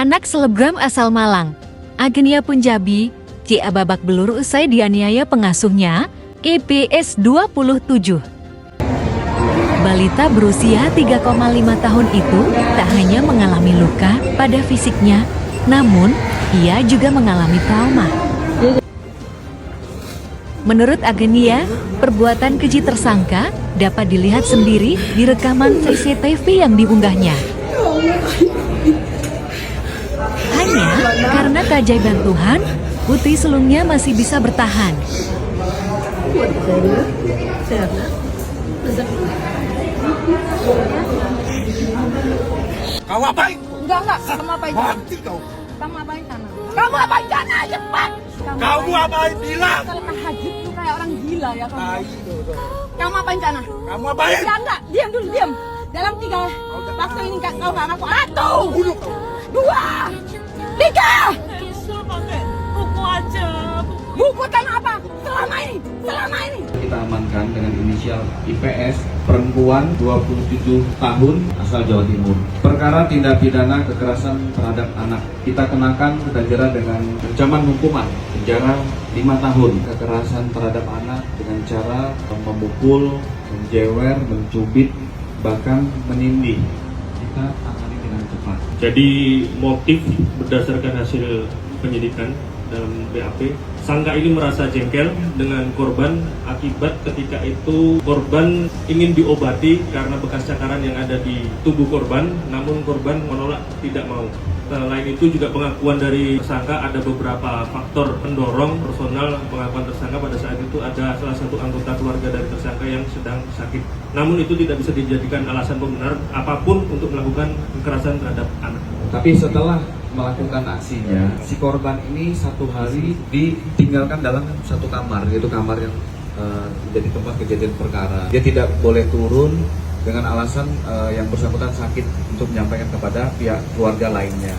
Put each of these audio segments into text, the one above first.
Anak selebgram asal Malang, Agenia Punjabi, babak belur usai dianiaya pengasuhnya, EPS 27. Balita berusia 3,5 tahun itu tak hanya mengalami luka pada fisiknya, namun ia juga mengalami trauma. Menurut Agenia, perbuatan keji tersangka dapat dilihat sendiri di rekaman CCTV yang diunggahnya. Hanya karena keajaiban Tuhan, putri sulungnya masih bisa bertahan. Kau apain? Enggak, kamu apain? Mati kau. Kamu apain sana? Kamu apain sana? Cepat! Kamu apain? Bilang! Kalau tahajud tuh kayak orang gila ya kamu. Tai, Kamu apain sana? Kamu apain? Enggak, diam dulu, diam. Dalam 3 waktu ini kau gak ngaku. 1, Bunuh kau. 2, 3. Disuruh pakai buku aja. Buku tanah apa? Selama ini. Kita amankan dengan inisial IPS, perempuan 27 tahun asal Jawa Timur. Perkara tindak pidana kekerasan terhadap anak. Kita kenakan ganjaran dengan ancaman hukuman penjara 5 tahun. Kekerasan terhadap anak dengan cara memukul, menjewer, mencubit, bahkan menindih. Kita tangani dengan cepat. Jadi motif berdasarkan hasil penyidikan dalam BAP, sangka ini merasa jengkel dengan korban akibat ketika itu korban ingin diobati karena bekas cakaran yang ada di tubuh korban, namun korban menolak, tidak mau. Selain itu juga pengakuan dari tersangka ada beberapa faktor pendorong personal pengakuan tersangka pada saat itu ada salah satu anggota keluarga dari tersangka yang sedang sakit. Namun itu tidak bisa dijadikan alasan pembenar apapun untuk melakukan kekerasan terhadap anak. Tapi setelah melakukan aksinya, si korban ini 1 hari ditinggalkan dalam satu kamar, yaitu kamar yang menjadi tempat kejadian perkara. Dia tidak boleh turun dengan alasan yang bersangkutan sakit untuk menyampaikan kepada pihak keluarga lainnya.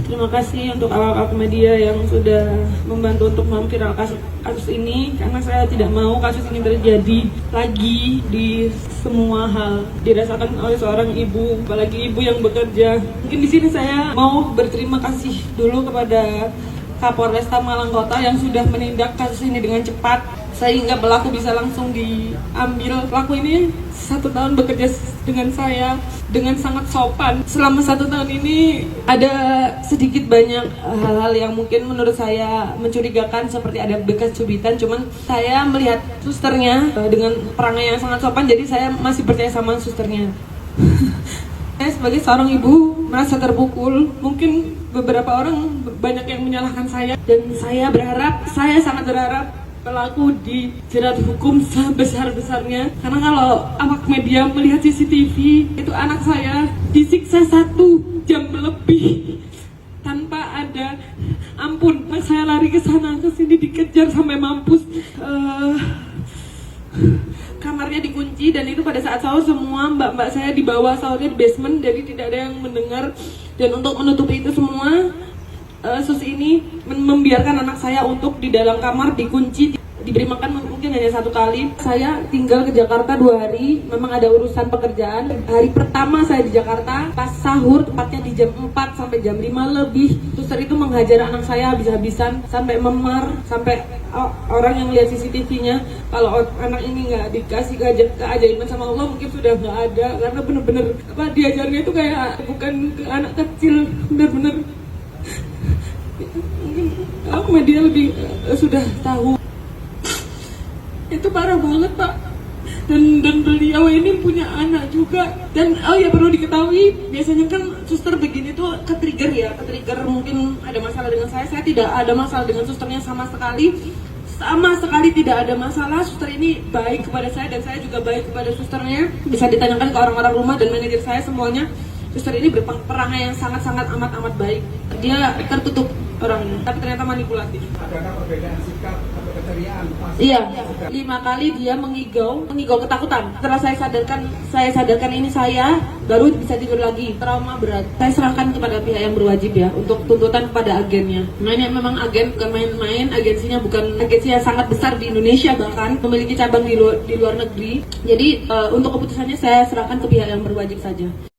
Terima kasih untuk awak-awak media yang sudah membantu untuk memviralkan kasus ini, karena saya tidak mau kasus ini terjadi lagi di semua hal dirasakan oleh seorang ibu, apalagi ibu yang bekerja. Mungkin di sini saya mau berterima kasih dulu kepada Kapolresta Malang Kota yang sudah menindak kasus ini dengan cepat sehingga pelaku bisa langsung diambil. Pelaku ini 1 tahun bekerja dengan saya dengan sangat sopan. Selama 1 tahun ini ada sedikit banyak hal-hal yang mungkin menurut saya mencurigakan, seperti ada bekas cubitan. Cuman saya melihat susternya dengan perangai yang sangat sopan, jadi saya masih percaya sama susternya. Saya sebagai seorang ibu merasa terpukul. Mungkin beberapa orang banyak yang menyalahkan saya, dan saya sangat berharap pelaku dijerat hukum sebesar-besarnya. Karena kalau awak media melihat CCTV, itu anak saya disiksa 1 jam lebih tanpa ada ampun. Saya lari ke sana ke sini dikejar sampai mampus. Kamarnya dikunci, dan itu pada saat sahur semua mbak-mbak saya di bawah sahurnya di basement, jadi tidak ada yang mendengar. Dan untuk menutupi itu semua, sus ini membiarkan anak saya untuk di dalam kamar dikunci, diberi makan mungkin hanya 1 kali. Saya tinggal ke Jakarta 2 hari, memang ada urusan pekerjaan. Hari pertama saya di Jakarta, pas sahur, tepatnya di jam 4 sampai jam 5 lebih, suster itu menghajar anak saya habis-habisan, sampai memar, sampai orang yang lihat CCTV-nya, kalau anak ini nggak dikasih keajaiban sama Allah mungkin sudah nggak ada, karena bener-bener diajarnya itu kayak bukan ke anak kecil, bener-bener. Mungkin aku media lebih sudah tahu. Itu parah banget, Pak. Dan beliau ini punya anak juga. Dan perlu diketahui, biasanya kan suster begini tuh ke-trigger mungkin ada masalah dengan saya. Saya tidak ada masalah dengan susternya sama sekali tidak ada masalah. Suster ini baik kepada saya, dan saya juga baik kepada susternya. Bisa ditanyakan ke orang-orang rumah dan manajer saya semuanya. Suster ini berperangai yang sangat-sangat amat baik. Dia tertutup orangnya, tapi ternyata manipulatif. Adakah perbedaan sikap atau keceriaan? Iya, 5 kali dia mengigau ketakutan. Setelah saya sadarkan ini saya baru bisa tidur lagi. Trauma berat. Saya serahkan kepada pihak yang berwajib ya untuk tuntutan kepada agennya. Nah ini memang agen bukan main-main, agensinya bukan agensi yang sangat besar di Indonesia, bahkan memiliki cabang di luar negeri. Jadi untuk keputusannya saya serahkan ke pihak yang berwajib saja.